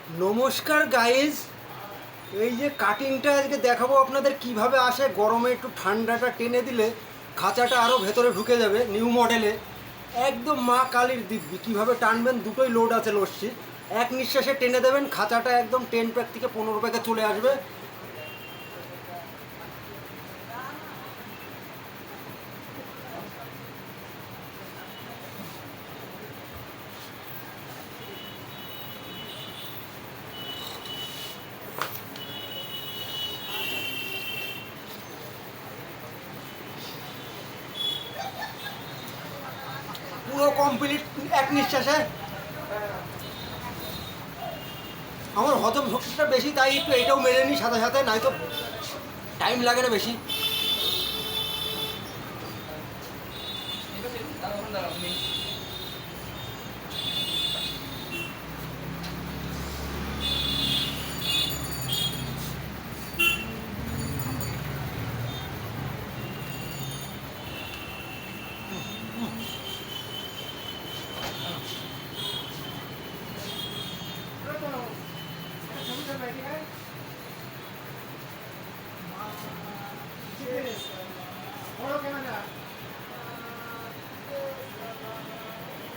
নমস্কার গাইজ, এই যে কাটিংটা আজকে দেখাবো আপনাদের কিভাবে আসে। গরমে একটু ঠান্ডাটা টেনে দিলে খাঁচাটা আরও ভেতরে ঢুকে যাবে। নিউ মডেলে একদম মা কালীর দিব্যি। কীভাবে টানবেন, দুটোই লোড আছে লস্যি। এক নিঃশ্বাসে টেনে দেবেন, খাঁচাটা একদম 10 প্যাক থেকে 15 প্যাকে চলে আসবে। পুরো কমপ্লিট এক নিঃশ্বাসে। আমার হজম শক্তিটা বেশি, তাই একটু এটাও মেরে নিই সাথে সাথে, নয়তো টাইম লাগে না বেশি।